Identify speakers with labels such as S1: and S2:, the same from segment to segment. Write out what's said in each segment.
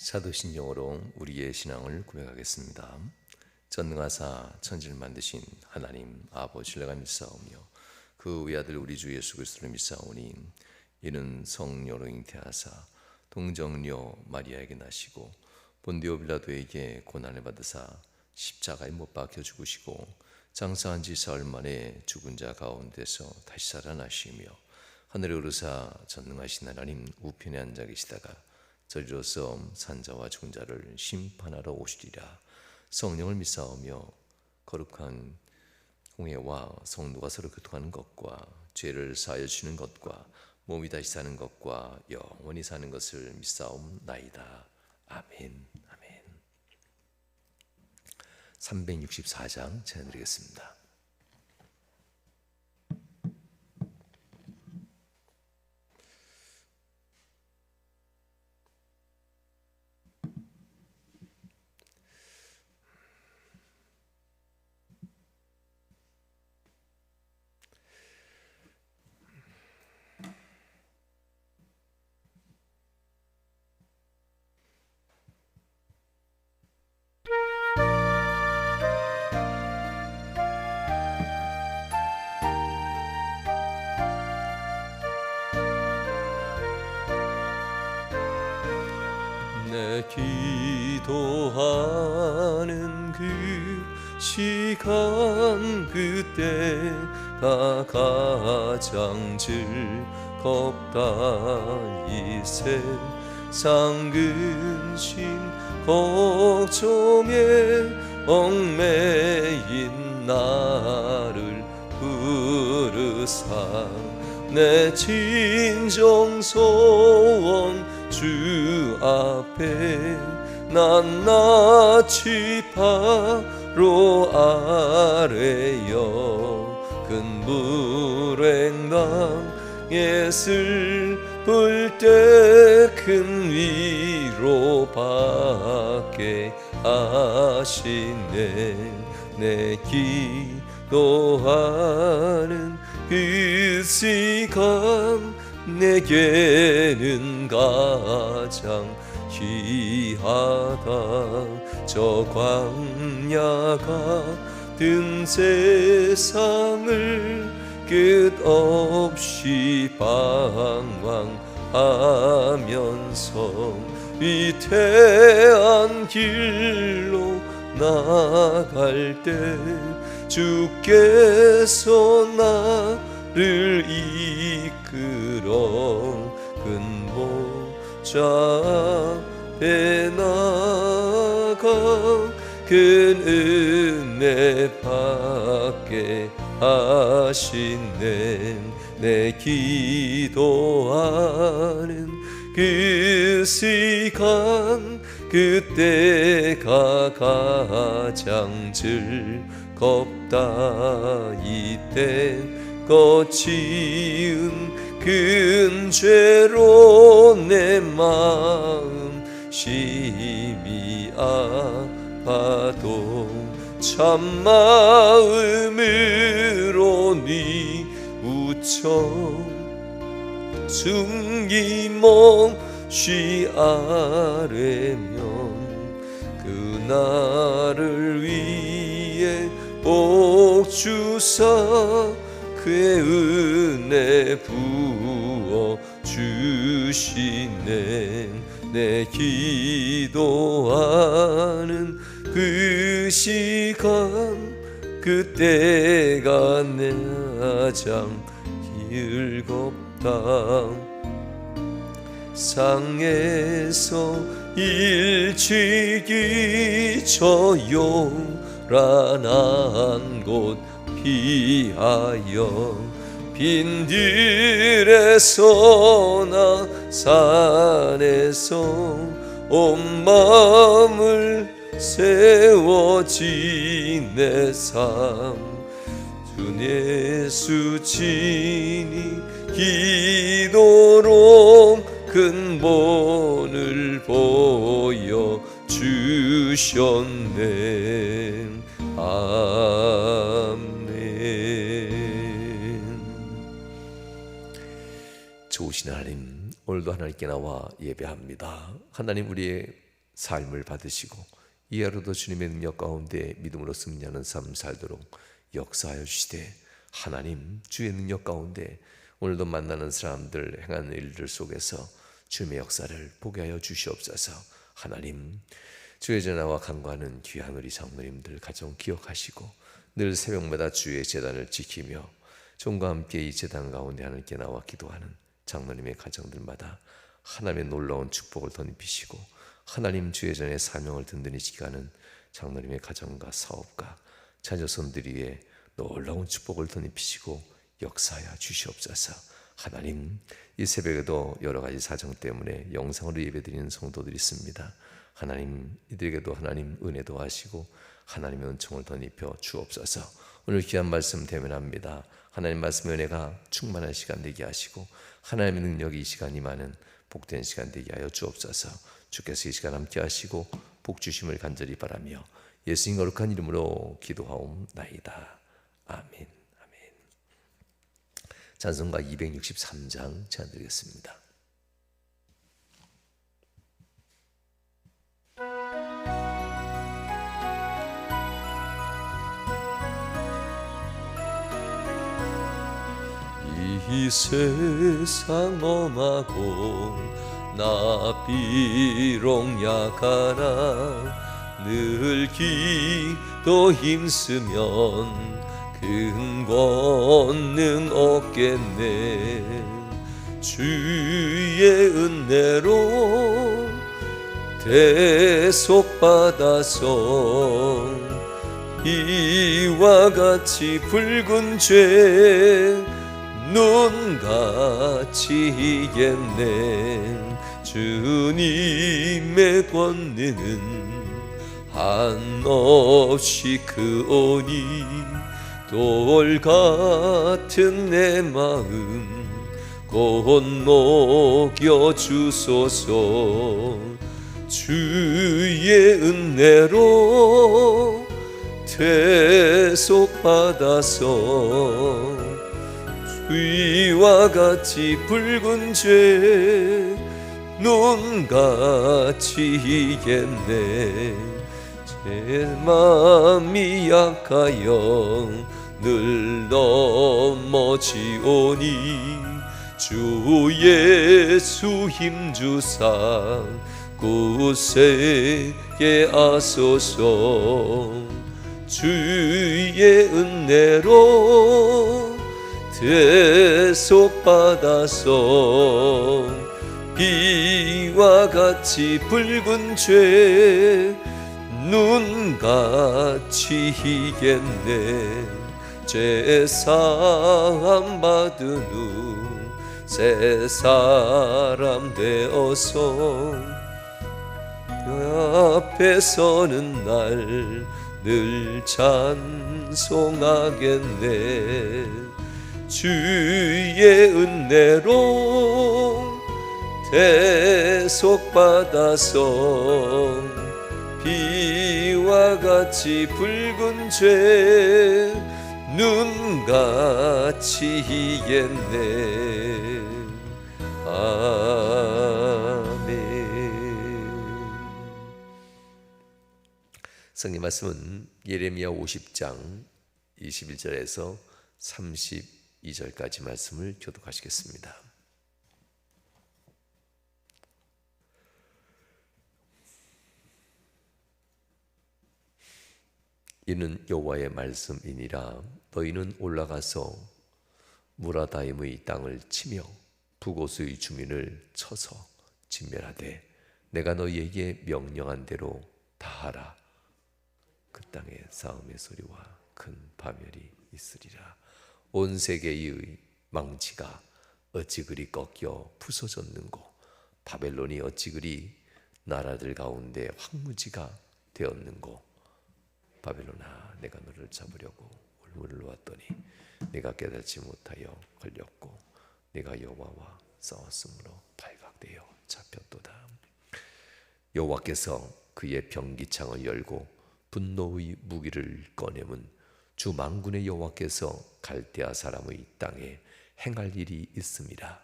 S1: 사도신경으로 우리의 신앙을 고백하겠습니다. 전능하사 천지를 만드신 하나님 아버지를 믿사오며 그 외아들 우리 주 예수 그리스도를 믿사오니 이는 성령으로 잉태하사 동정녀 마리아에게 나시고 본디오 빌라도에게 고난을 받으사 십자가에 못 박혀 죽으시고 장사한 지 사흘 만에 죽은 자 가운데서 다시 살아나시며 하늘에 오르사 전능하신 하나님 우편에 앉아 계시다가 저리로서 산자와 죽은 자를 심판하러 오시리라. 성령을 믿사오며 거룩한 공회와 성도가 서로 교통하는 것과 죄를 사하여 주시는 것과 몸이 다시 사는 것과 영원히 사는 것을 믿사옵나이다. 아멘. 아멘. 364장 전해드리겠습니다. 내 기도하는 그 시간 그때가 가장 즐겁다. 이 세상 근심 걱정에 얽매인 나를 부르사 내 진정 소원 주 앞에 낱낱이 바로 아래여 큰 불행당에 슬플 때 큰 위로받게 하시네. 내 기도하는 그 시간 내게는 가장 귀하다. 저 광야 같은 세상을 끝없이 방황하면서 위태한 길로 나갈 때 주께서 나를 이끌어 큰 보좌 앞에 나가 큰 은혜 받게 하시네. 내 기도하는 그 시간 그때가 가장 즐겁다. 이때 거치은 큰 죄로 내 마음 심히 아파도 참 마음으로 뉘우쳐 숨김없이 아뢰면 그날을 위해 복 주사 그의 은혜 부어 주시네. 내 기도하는 그 시간 그때가 가장 즐겁다. 상에서 일찍이 저 요란한 곳 피하여 빈들에서나 산에서 온 마음을 세워진 내 삶 주 예수 친히 기도로 큰 본을 보여 주셨네. 아멘. 좋으신 하나님, 오늘도 하나님께 나와 예배합니다. 하나님, 우리의 삶을 받으시고 이 하루도 주님의 능력 가운데 믿음으로 승리하는 삶 살도록 역사하여 주시되, 하나님 주의 능력 가운데 오늘도 만나는 사람들 행하는 일들 속에서 주님의 역사를 보게 하여 주시옵소서. 하나님, 주의 전화와 간구하는 귀한 우리 장로님들 가정 기억하시고 늘 새벽마다 주의 제단을 지키며 종과 함께 이 제단 가운데 하나님께 나와 기도하는 장로님의 가정들마다 하나님의 놀라운 축복을 덧입히시고, 하나님 주의 전에 사명을 든든히 지키는 장로님의 가정과 사업과 자녀손들 위에 놀라운 축복을 덧입히시고 역사하여 주시옵소서. 하나님, 이 새벽에도 여러 가지 사정 때문에 영상으로 예배드리는 성도들이 있습니다. 하나님, 이들에게도 하나님 은혜도 하시고 하나님의 은총을 덧입혀 주옵소서. 오늘 귀한 말씀 대면합니다. 하나님 말씀의 은혜가 충만한 시간 되게 하시고 하나님의 능력이 이 시간 임하는 복된 시간 되게 하여 주옵소서. 주께서 이 시간 함께 하시고 복 주심을 간절히 바라며 예수님 거룩한 이름으로 기도하옵나이다. 아멘. 찬송가 263장 제안드리겠습니다. 이 세상 엄하고 나 비록 약하나 늘 기도 힘쓰면 큰 권능 얻겠네. 주의 은혜로 대속받아서 이와 같이 붉은 죄 눈같이 이겼네. 주님의 권능은 한없이 크오니 돌 같은 내 마음 곧 녹여 주소서. 주의 은혜로 대속받아서 위와 같이 붉은 죄 눈같이 이겼네. 제 마음이 약하여 늘 넘어지오니 주 예수 힘주사 굳세게 하소서. 주의 은혜로 대속받아서 비와 같이 붉은 죄 눈같이 이겼네. 제사함 받은 후 새 사람 되어서 그 앞에 서는 날 늘 찬송하겠네. 주의 은혜로 대속받아서 비와 같이 붉은 죄 눈같이 이겼네. 아멘. 성경 말씀은 예레미야 50장 21절에서 32절까지 말씀을 교독하시겠습니다. 이는 여호와의 말씀이니라. 너희는 올라가서 무라다임의 땅을 치며 부고스의 주민을 쳐서 진멸하되 내가 너희에게 명령한 대로 다 하라. 그 땅에 싸움의 소리와 큰 파멸이 있으리라. 온 세계의 망치가 어찌 그리 꺾여 부서졌는고, 바벨론이 어찌 그리 나라들 가운데 황무지가 되었는고. 바벨론아, 내가 너를 잡으려고 올무를 놓았더니 내가 깨닫지 못하여 걸렸고 내가 여호와와 싸웠으므로 발각되어 잡혔도다. 여호와께서 그의 병기창을 열고 분노의 무기를 꺼내문 주 만군의 여호와께서 갈대아 사람의 땅에 행할 일이 있습니다.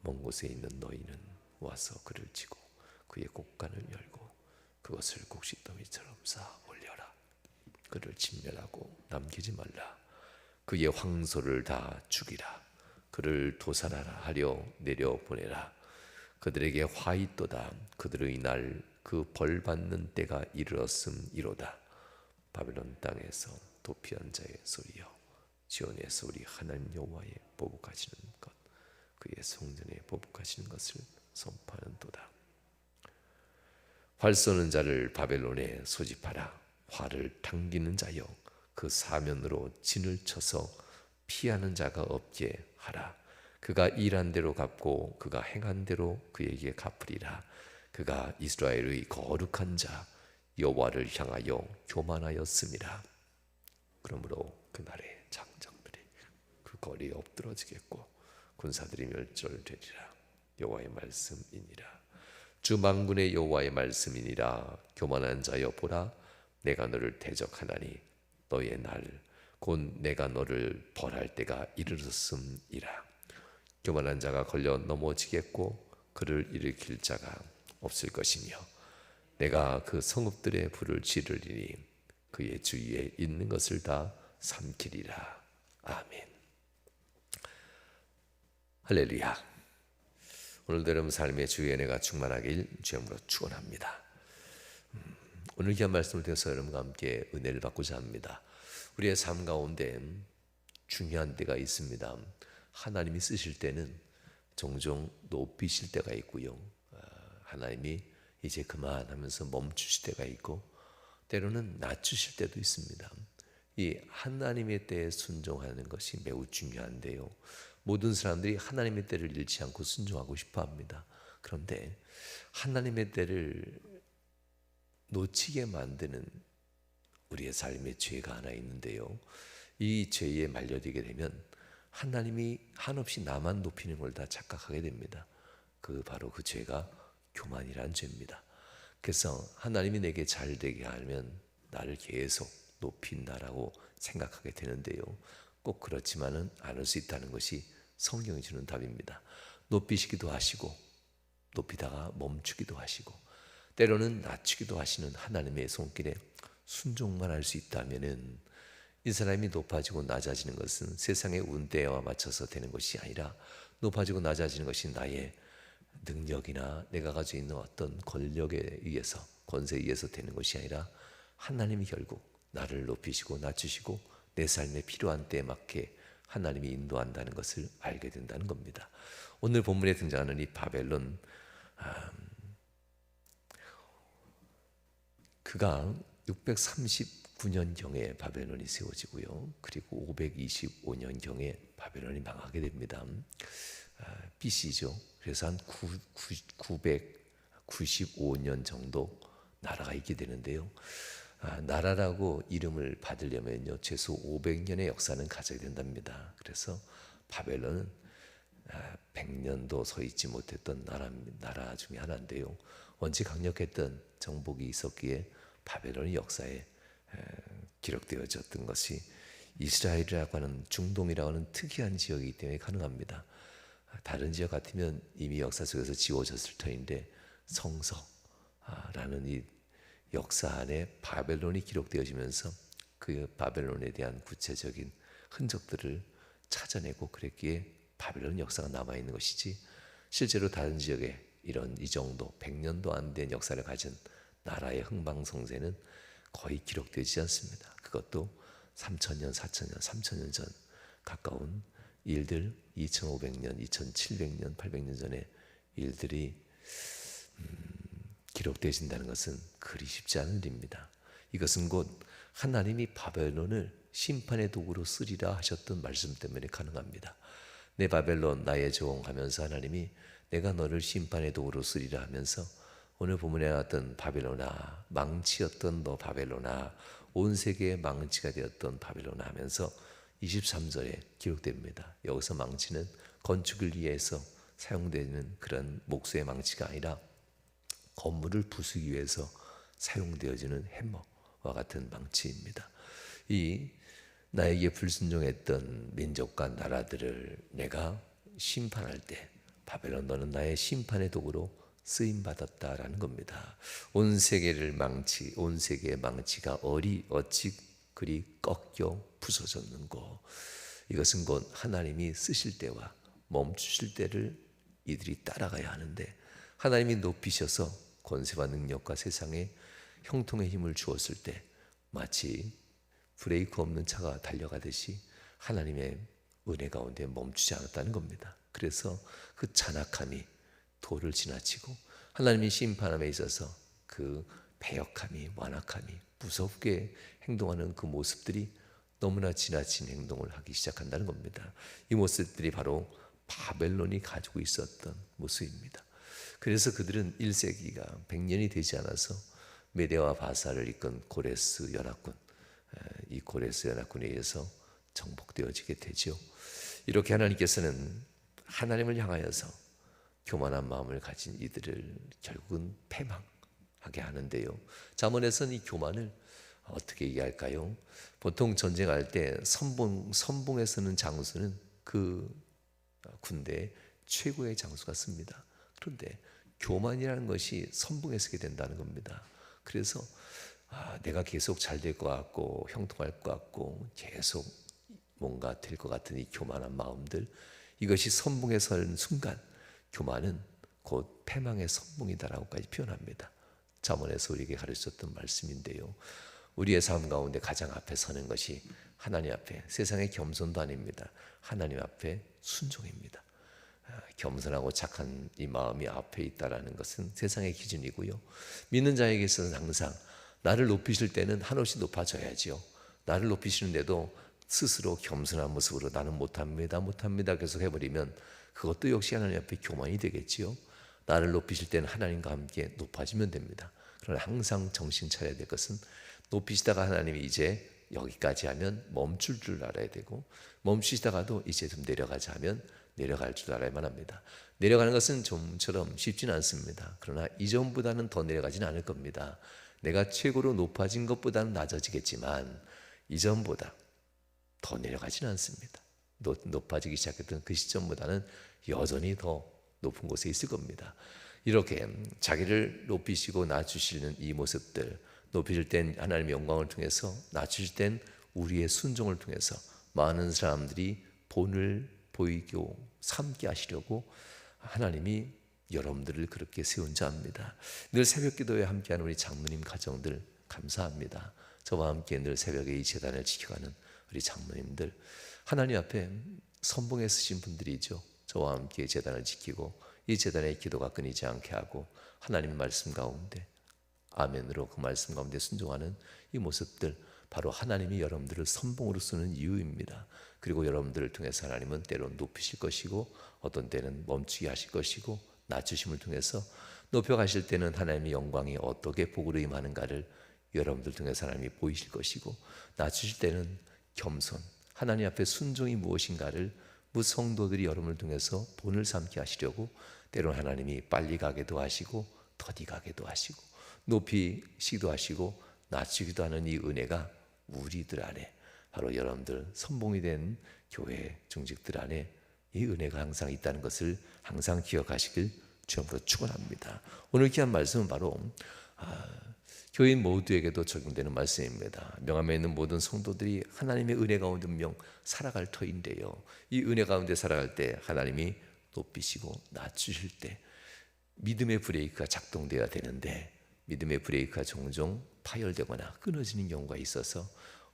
S1: 먼 곳에 있는 너희는 와서 그를 치고 그의 곡간을 열고 그것을 곡식더미처럼 쌓아 올려라. 그를 진멸하고 남기지 말라. 그의 황소를 다 죽이라. 그를 도살하라 하려 내려보내라. 그들에게 화 있도다. 그들의 날 그 벌 받는 때가 이르렀음이로다. 바벨론 땅에서 도피한 자의 소리여, 지온에서 우리 하나님 여호와의 보복하시는 것, 그의 성전에 보복하시는 것을 선포하는도다. 활 쏘는 자를 바벨론에 소집하라. 활을 당기는 자여, 그 사면으로 진을 쳐서 피하는 자가 없게 하라. 그가 일한 대로 갚고 그가 행한 대로 그에게 갚으리라. 그가 이스라엘의 거룩한 자 여호와를 향하여 교만하였음이라. 그러므로 그날에 장정들이 그 거리에 엎드러지겠고 군사들이 멸절되리라. 여호와의 말씀이니라. 주 만군의 여호와의 말씀이니라. 교만한 자여 보라, 내가 너를 대적하나니 너의 날 곧 내가 너를 벌할 때가 이르렀음이라. 교만한 자가 걸려 넘어지겠고 그를 일으킬 자가 없을 것이며 내가 그 성읍들의 불을 지르리니 그의 주위에 있는 것을 다 삼키리라. 아멘. 할렐루야. 오늘도 여러분 삶의 주의 은혜가 충만하길 주님으로 축원합니다. 오늘 귀한 말씀을 통해서 여러분과 함께 은혜를 받고자 합니다. 우리의 삶 가운데 중요한 때가 있습니다. 하나님이 쓰실 때는 종종 높이실 때가 있고요. 하나님이 이제 그만하면서 멈추실 때가 있고 때로는 낮추실 때도 있습니다. 이 하나님의 때에 순종하는 것이 매우 중요한데요. 모든 사람들이 하나님의 때를 잃지 않고 순종하고 싶어 합니다. 그런데 하나님의 때를 놓치게 만드는 우리의 삶의 죄가 하나 있는데요. 이 죄에 말려들게 되면 하나님이 한없이 나만 높이는 걸 다 착각하게 됩니다. 바로 그 죄가 교만이란 죄입니다. 그래서 하나님이 내게 잘 되게 하면 나를 계속 높인다라고 생각하게 되는데요. 꼭 그렇지만은 않을 수 있다는 것이 성경이 주는 답입니다. 높이시기도 하시고 높이다가 멈추기도 하시고 때로는 낮추기도 하시는 하나님의 손길에 순종만 할 수 있다면은 이 사람이 높아지고 낮아지는 것은 세상의 운대와 맞춰서 되는 것이 아니라 높아지고 낮아지는 것이 나의 능력이나 내가 가지고 있는 어떤 권력에 의해서 권세에 의해서 되는 것이 아니라 하나님이 결국 나를 높이시고 낮추시고 내 삶에 필요한 때에 맞게 하나님이 인도한다는 것을 알게 된다는 겁니다. 오늘 본문에 등장하는 이 바벨론, 그가 639년경에 바벨론이 세워지고요. 그리고 525년경에 바벨론이 망하게 됩니다. BC죠. 그래서 한 995년 정도 나라가 있게 되는데요. 나라라고 이름을 받으려면요 최소 500년의 역사는 가져야 된답니다. 그래서 바벨론은 100년도 서 있지 못했던 나라 중에 하나인데요. 원체 강력했던 정복이 있었기에 바벨론의 역사에 기록되어졌던 것이 이스라엘이라고 하는 중동이라고 하는 특이한 지역이기 때문에 가능합니다. 다른 지역 같으면 이미 역사 속에서 지워졌을 터인데 성서라는 이 역사 안에 바벨론이 기록되어지면서 그 바벨론에 대한 구체적인 흔적들을 찾아내고 그랬기에 바벨론 역사가 남아있는 것이지 실제로 다른 지역에 이 정도 100년도 안 된 역사를 가진 나라의 흥망성쇠는 거의 기록되지 않습니다. 그것도 3000년, 4000년, 3000년 전 가까운 일들 2500년, 2700년, 800년 전의 일들이 기록되어진다는 것은 그리 쉽지 않은 일입니다. 이것은 곧 하나님이 바벨론을 심판의 도구로 쓰리라 하셨던 말씀 때문에 가능합니다. 내 바벨론 나의 종 하면서 하나님이 내가 너를 심판의 도구로 쓰리라 하면서 오늘 본문에 나왔던 바벨론아, 망치였던 너 바벨론아, 온 세계의 망치가 되었던 바벨론아 하면서 23절에 기록됩니다. 여기서 망치는 건축을 위해서 사용되는 그런 목수의 망치가 아니라 건물을 부수기 위해서 사용되어지는 해머와 같은 망치입니다. 이 나에게 불순종했던 민족과 나라들을 내가 심판할 때 바벨론 너는 나의 심판의 도구로 쓰임 받았다라는 겁니다. 온 세계의 망치가 어찌 그리 꺾여 부서졌는고. 이것은 곧 하나님이 쓰실 때와 멈추실 때를 이들이 따라가야 하는데, 하나님이 높이셔서 권세와 능력과 세상에 형통의 힘을 주었을 때 마치 브레이크 없는 차가 달려가듯이 하나님의 은혜 가운데 멈추지 않았다는 겁니다. 그래서 그 잔악함이 도를 지나치고 하나님이 심판함에 있어서 그 배역함이, 완악함이, 무섭게 행동하는 그 모습들이 너무나 지나친 행동을 하기 시작한다는 겁니다. 이 모습들이 바로 바벨론이 가지고 있었던 모습입니다. 그래서 그들은 1세기가 100년이 되지 않아서 메대와 바사를 이끈 고레스 연합군, 이 고레스 연합군에 의해서 정복되어지게 되죠. 이렇게 하나님께서는 하나님을 향하여서 교만한 마음을 가진 이들을 결국은 패망하게 하는데요. 잠언에서는 이 교만을 어떻게 얘기할까요? 보통 전쟁할 때 선봉에 서는 장수는 그 군대의 최고의 장수가 씁니다. 그런데 교만이라는 것이 선봉에 서게 된다는 겁니다. 그래서 내가 계속 잘 될 것 같고 형통할 것 같고 계속 뭔가 될 것 같은 이 교만한 마음들, 이것이 선봉에 서는 순간 교만은 곧 패망의 선봉이다라고까지 표현합니다. 잠언에서 우리에게 가르쳤던 말씀인데요. 우리의 삶 가운데 가장 앞에 서는 것이 하나님 앞에, 세상의 겸손도 아닙니다. 하나님 앞에 순종입니다. 겸손하고 착한 이 마음이 앞에 있다라는 것은 세상의 기준이고요. 믿는 자에게 있어서는 항상 나를 높이실 때는 한없이 높아져야지요. 나를 높이시는데도 스스로 겸손한 모습으로 나는 못합니다 계속 해버리면 그것도 역시 하나님 앞에 교만이 되겠지요. 나를 높이실 때는 하나님과 함께 높아지면 됩니다. 그러나 항상 정신 차려야 될 것은 높이시다가 하나님이 이제 여기까지 하면 멈출 줄 알아야 되고, 멈추시다가도 이제 좀 내려가자 하면 내려갈 줄 알아야만 합니다. 내려가는 것은 좀처럼 쉽지는 않습니다. 그러나 이전보다는 더 내려가지는 않을 겁니다. 내가 최고로 높아진 것보다는 낮아지겠지만 이전보다 더 내려가지는 않습니다. 높아지기 시작했던 그 시점보다는 여전히 더 높은 곳에 있을 겁니다. 이렇게 자기를 높이시고 낮추시는 이 모습들, 높이실 땐 하나님의 영광을 통해서, 낮추실 땐 우리의 순종을 통해서 많은 사람들이 본을 보이고 삼게 하시려고 하나님이 여러분들을 그렇게 세운 자입니다. 늘 새벽 기도에 함께하는 우리 장로님 가정들 감사합니다. 저와 함께 늘 새벽에 이 재단을 지켜가는 우리 장로님들, 하나님 앞에 선봉에 서신 분들이죠. 저와 함께 재단을 지키고 이 재단의 기도가 끊이지 않게 하고 하나님의 말씀 가운데 아멘으로 그 말씀 가운데 순종하는 이 모습들, 바로 하나님이 여러분들을 선봉으로 쓰는 이유입니다. 그리고 여러분들을 통해서 하나님은 때론 높이실 것이고 어떤 때는 멈추게 하실 것이고, 낮추심을 통해서 높여가실 때는 하나님의 영광이 어떻게 복으로 임하는가를 여러분들 통해서 하나님이 보이실 것이고, 낮추실 때는 겸손, 하나님 앞에 순종이 무엇인가를 무성도들이 여러분을 통해서 본을 삼게 하시려고 때론 하나님이 빨리 가게도 하시고 더디 가게도 하시고 높이시기도 하시고 낮추기도 하는 이 은혜가 우리들 안에, 바로 여러분들 선봉이 된 교회 중직들 안에 이 은혜가 항상 있다는 것을 항상 기억하시길 주님으로 축원합니다. 오늘 귀한 말씀은 바로 교인 모두에게도 적용되는 말씀입니다. 명함에 있는 모든 성도들이 하나님의 은혜 가운데 분명 살아갈 터인데요, 이 은혜 가운데 살아갈 때 하나님이 높이시고 낮추실 때 믿음의 브레이크가 작동되어야 되는데, 믿음의 브레이크가 종종 파열되거나 끊어지는 경우가 있어서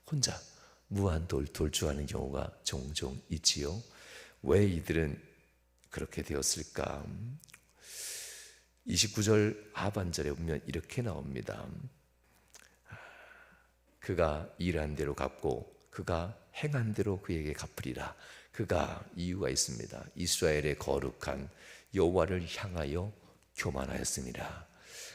S1: 혼자 무한 돌주하는 경우가 종종 있지요. 왜 이들은 그렇게 되었을까? 29절 하반절에 보면 이렇게 나옵니다. 그가 일한 대로 갚고 그가 행한 대로 그에게 갚으리라. 그가 이유가 있습니다. 이스라엘의 거룩한 여호와를 향하여 교만하였습니다.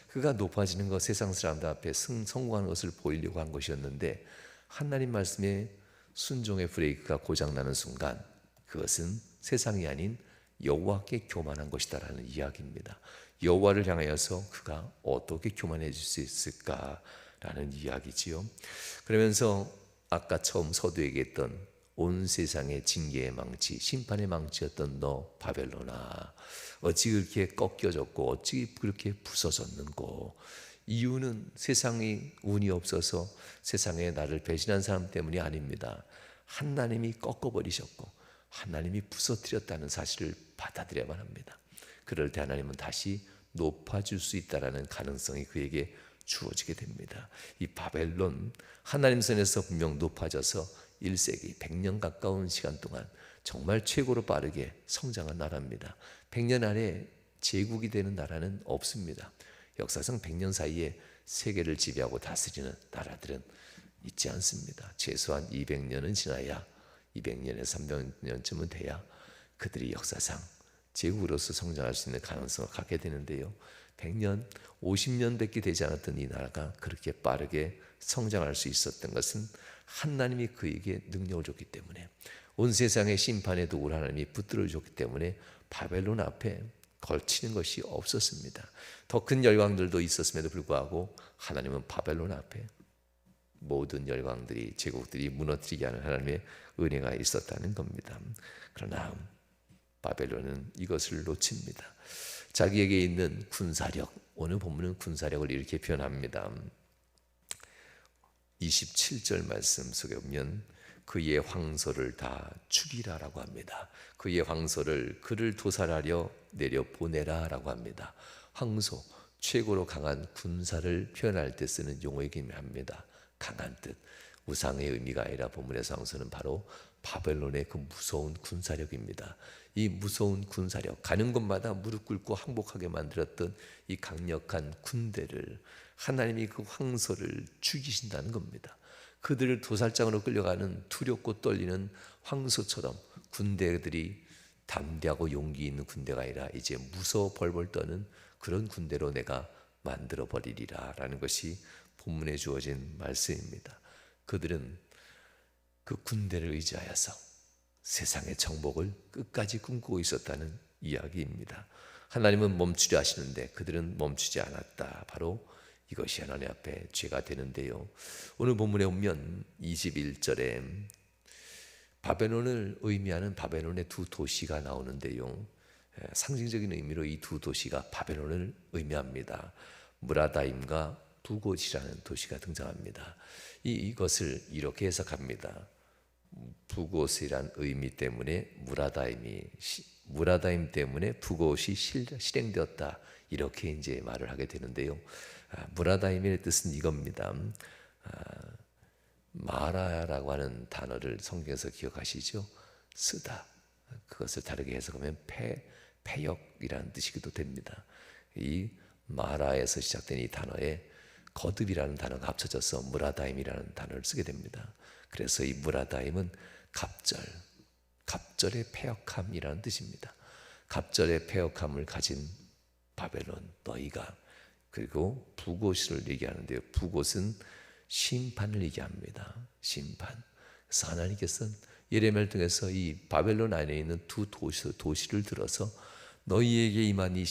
S1: 그가 높아지는 것, 세상 사람들 앞에 성공하는 것을 보이려고 한 것이었는데, 하나님 말씀에 순종의 브레이크가 고장나는 순간 그것은 세상이 아닌 여호와께 교만한 것이다라는 이야기입니다. 여호와를 향하여서 그가 어떻게 교만해질 수 있을까라는 이야기지요. 그러면서 아까 처음 서두에 얘기했던 온 세상의 징계의 망치, 심판의 망치였던 너 바벨론아, 어찌 그렇게 꺾여졌고 어찌 그렇게 부서졌는고. 이유는 세상이 운이 없어서 세상에 나를 배신한 사람 때문이 아닙니다. 하나님이 꺾어버리셨고 하나님이 부서뜨렸다는 사실을 받아들여야만 합니다. 그럴 때 하나님은 다시 높아질 수 있다는 가능성이 그에게 주어지게 됩니다. 이 바벨론, 하나님 선에서 분명 높아져서 1세기 100년 가까운 시간 동안 정말 최고로 빠르게 성장한 나라입니다. 100년 안에 제국이 되는 나라는 없습니다. 역사상 100년 사이에 세계를 지배하고 다스리는 나라들은 있지 않습니다. 최소한 200년은 지나야, 200년에서 300년쯤은 돼야 그들이 역사상 제국으로서 성장할 수 있는 가능성을 갖게 되는데요. 100년, 50년밖에 되지 않았던 이 나라가 그렇게 빠르게 성장할 수 있었던 것은 하나님이 그에게 능력을 줬기 때문에, 온 세상의 심판의 도구를 하나님이 붙들어 줬기 때문에 바벨론 앞에 걸치는 것이 없었습니다. 더 큰 열강들도 있었음에도 불구하고 하나님은 바벨론 앞에 모든 열강들이, 제국들이 무너뜨리게 하는 하나님의 은혜가 있었다는 겁니다. 그러나 바벨론은 이것을 놓칩니다. 자기에게 있는 군사력, 오늘 본문은 군사력을 이렇게 표현합니다. 27절 말씀 속에 보면 그의 황소를 다 죽이라라고 합니다. 그의 황소를 그를 도살하려 내려보내라 라고 합니다. 황소, 최고로 강한 군사를 표현할 때 쓰는 용어이긴 합니다. 강한 뜻, 우상의 의미가 아니라 본문에서 황소는 바로 바벨론의 그 무서운 군사력입니다. 이 무서운 군사력, 가는 곳마다 무릎 꿇고 항복하게 만들었던 이 강력한 군대를 하나님이 그 황소를 죽이신다는 겁니다. 그들을 도살장으로 끌려가는 두렵고 떨리는 황소처럼 군대들이 담대하고 용기 있는 군대가 아니라 이제 무서워 벌벌 떠는 그런 군대로 내가 만들어 버리리라 라는 것이 본문에 주어진 말씀입니다. 그들은 그 군대를 의지하여서 세상의 정복을 끝까지 꿈꾸고 있었다는 이야기입니다. 하나님은 멈추려 하시는데 그들은 멈추지 않았다. 바로 이것이 하나님 앞에 죄가 되는데요. 오늘 본문에 보면 21절에 바벨론을 의미하는 바벨론의 두 도시가 나오는데요. 상징적인 의미로 이 두 도시가 바벨론을 의미합니다. 무라다임과 부곳이라는 도시가 등장합니다. 이것을 이렇게 해석합니다. 부곳이란 의미 때문에 무라다임 때문에 부곳이 실행되었다, 이렇게 이제 말을 하게 되는데요. 무라다임의 뜻은 이겁니다. 마라라고 하는 단어를 성경에서 기억하시죠? 쓰다. 그것을 다르게 해석하면 패역이라는 뜻이기도 됩니다. 이 마라에서 시작된 이 단어에 거듭이라는 단어가 합쳐져서 무라다임이라는 단어를 쓰게 됩니다. 그래서 이 무라다임은 갑절의 패역함이라는 뜻입니다. 갑절의 패역함을 가진 바벨론, 너희가, 그리고 부곳을 얘기하는데요. 부곳은 심판을 얘기합니다. 심판. 그래서 하나님께서는 예레미야를 통해서 이 바벨론 안에 있는 두 도시를 들어서 너희에게 임한 이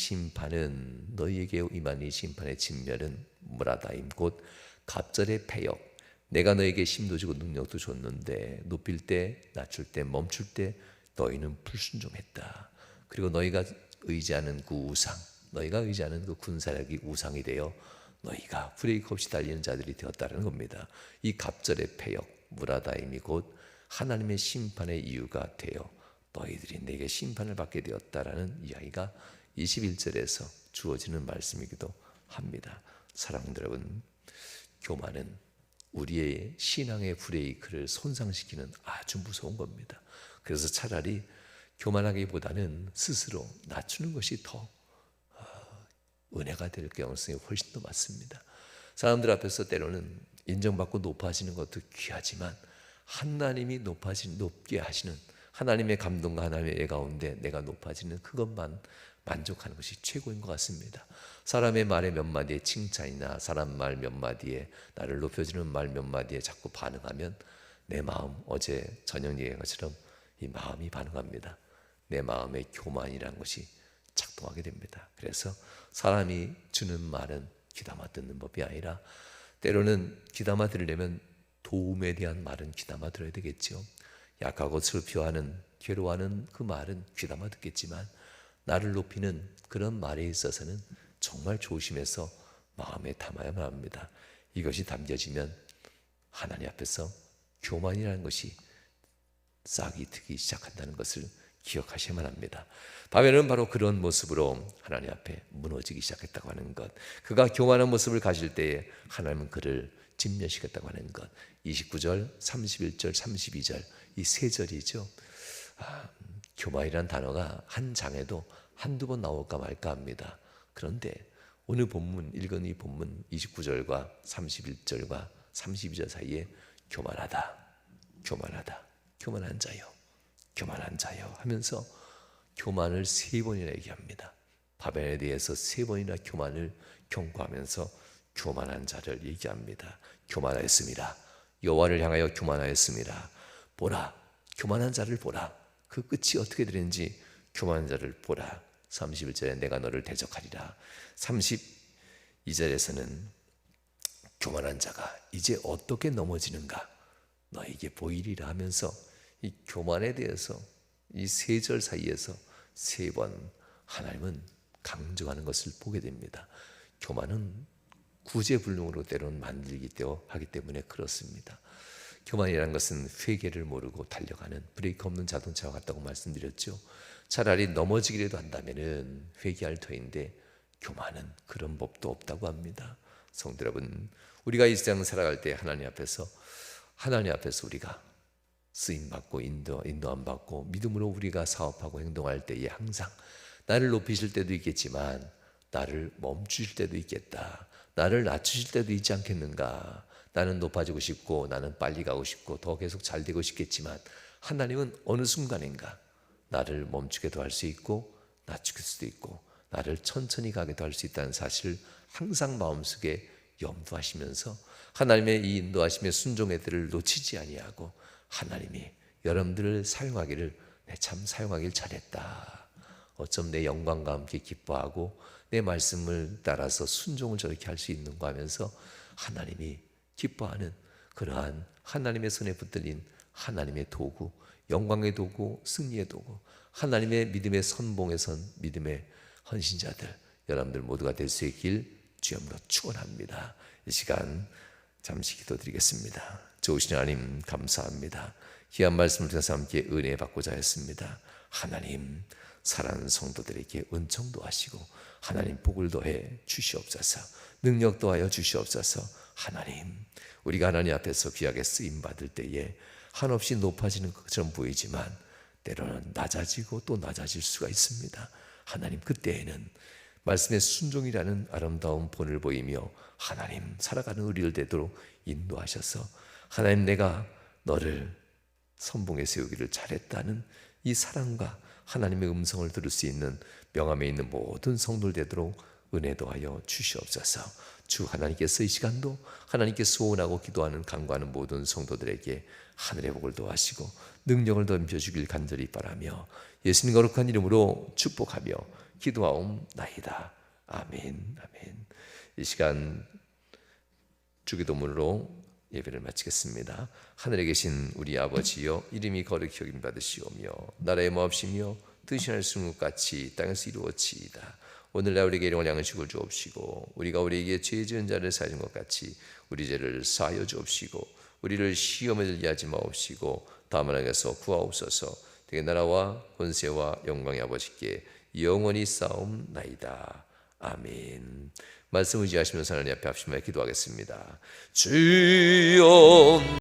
S1: 심판의 진멸은 무라다임, 곧 갑절의 패역. 내가 너에게 힘도 주고 능력도 줬는데 높일 때, 낮출 때, 멈출 때 너희는 불순종했다. 그리고 너희가 의지하는 그 우상, 너희가 의지하는 그 군사력이 우상이 되어 너희가 브레이크 없이 달리는 자들이 되었다는 겁니다. 이 갑절의 패역, 무라다임이 곧 하나님의 심판의 이유가 되어 너희들이 내게 심판을 받게 되었다라는 이야기가 21절에서 주어지는 말씀이기도 합니다. 사랑하는 여러분, 교만은 우리의 신앙의 브레이크를 손상시키는 아주 무서운 겁니다. 그래서 차라리 교만하기보다는 스스로 낮추는 것이 더 은혜가 될 가능성이 훨씬 더 많습니다. 사람들 앞에서 때로는 인정받고 높아지는 것도 귀하지만 하나님이 높게 하시는 하나님의 감동과 하나님의 애 가운데 내가 높아지는 그것만 만족하는 것이 최고인 것 같습니다. 사람의 말의 몇 마디의 칭찬이나 사람 말 몇 마디에, 나를 높여주는 말 몇 마디에 자꾸 반응하면 내 마음, 어제 저녁 얘기한 것처럼 이 마음이 반응합니다. 내 마음의 교만이라는 것이 작동하게 됩니다. 그래서 사람이 주는 말은 귀담아 듣는 법이 아니라 때로는 귀담아 들으려면 도움에 대한 말은 귀담아 들어야 되겠죠. 약하고 슬피워하는 괴로워하는 그 말은 귀담아 듣겠지만 나를 높이는 그런 말에 있어서는 정말 조심해서 마음에 담아야만 합니다. 이것이 담겨지면 하나님 앞에서 교만이라는 것이 싹이 트기 시작한다는 것을 기억하셔야만 합니다. 바벨은 바로 그런 모습으로 하나님 앞에 무너지기 시작했다고 하는 것, 그가 교만한 모습을 가질 때에 하나님은 그를 진멸시켰다고 하는 것, 29절, 31절, 32절 이 세 절이죠. 교만이라는 단어가 한 장에도 한두 번 나올까 말까 합니다. 그런데 오늘 본문, 읽은 이 본문 29절과 31절과 32절 사이에 교만하다, 교만하다, 교만한 자요, 교만한 자요 하면서 교만을 세 번이나 얘기합니다. 바벨에 대해서 세 번이나 교만을 경고하면서 교만한 자를 얘기합니다. 교만하였습니다. 여호와를 향하여 교만하였습니다. 보라, 교만한 자를 보라. 그 끝이 어떻게 되는지 교만한 자를 보라. 31절에 내가 너를 대적하리라. 32절에서는 교만한 자가 이제 어떻게 넘어지는가 너에게 보이리라 하면서 이 교만에 대해서 이 세 절 사이에서 세 번 하나님은 강조하는 것을 보게 됩니다. 교만은 구제불능으로 때로는 만들기도 하기 때문에 그렇습니다. 교만이라는 것은 회개를 모르고 달려가는 브레이크 없는 자동차와 같다고 말씀드렸죠. 차라리 넘어지기라도 한다면 회개할 터인데 교만은 그런 법도 없다고 합니다. 성도 여러분, 우리가 이 세상 살아갈 때 하나님 앞에서 우리가 쓰임받고 인도함 받고 믿음으로 우리가 사업하고 행동할 때에 항상 나를 높이실 때도 있겠지만 나를 멈추실 때도 있겠다, 나를 낮추실 때도 있지 않겠는가. 나는 높아지고 싶고 나는 빨리 가고 싶고 더 계속 잘 되고 싶겠지만 하나님은 어느 순간인가 나를 멈추게도 할 수 있고 낮추길 수도 있고 나를 천천히 가게도 할 수 있다는 사실을 항상 마음속에 염두하시면서 하나님의 이 인도하심의 순종의 들을 놓치지 아니하고 하나님이 여러분들을 사용하기를 참 사용하길 잘했다, 어쩜 내 영광과 함께 기뻐하고 내 말씀을 따라서 순종을 저렇게 할 수 있는가 하면서 하나님이 기뻐하는 그러한 하나님의 손에 붙들린 하나님의 도구, 영광의 도구, 승리의 도구, 하나님의 믿음의 선봉에 선 믿음의 헌신자들 여러분들 모두가 될 수 있길 주님으로 축원합니다. 이 시간 잠시 기도드리겠습니다. 좋으신 하나님 감사합니다. 귀한 말씀을 통해서 함께 은혜 받고자 했습니다. 하나님 사랑하는 성도들에게 은총도 하시고 하나님 복을 더해 주시옵소서, 능력 더하여 주시옵소서. 하나님, 우리가 하나님 앞에서 귀하게 쓰임받을 때에 한없이 높아지는 것처럼 보이지만 때로는 낮아지고 또 낮아질 수가 있습니다. 하나님, 그때에는 말씀의 순종이라는 아름다운 본을 보이며 하나님 살아가는 우리를 되도록 인도하셔서 하나님 내가 너를 선봉에 세우기를 잘했다는 이 사랑과 하나님의 음성을 들을 수 있는 명함에 있는 모든 성도들 되도록 은혜 더하여 주시옵소서. 주 하나님께서 이 시간도 하나님께 소원하고 기도하는 간구하는 모든 성도들에게 하늘의 복을 더하시고 능력을 덤벼주길 간절히 바라며 예수님 거룩한 이름으로 축복하며 기도하옵나이다. 아멘. 아멘. 이 시간 주기도문으로 예배를 마치겠습니다. 하늘에 계신 우리 아버지여, 이름이 거룩히 여김 받으시오며 나라의 마옵시며 뜻이 하늘 것 같이 땅에서 이루어지이다. 오늘날 우리에게 일용할 양식을 주옵시고 우리가 우리에게 죄 지은 자를 사하는 것 같이 우리 죄를 사하여 주옵시고 우리를 시험에 들게 하지 마옵시고 다만 악에서 구하옵소서. 되게 나라와 권세와 영광의 아버지께 영원히 싸움나이다. 아멘. 말씀 의지하시면서 하나님 앞에 합심하여 기도하겠습니다. 주여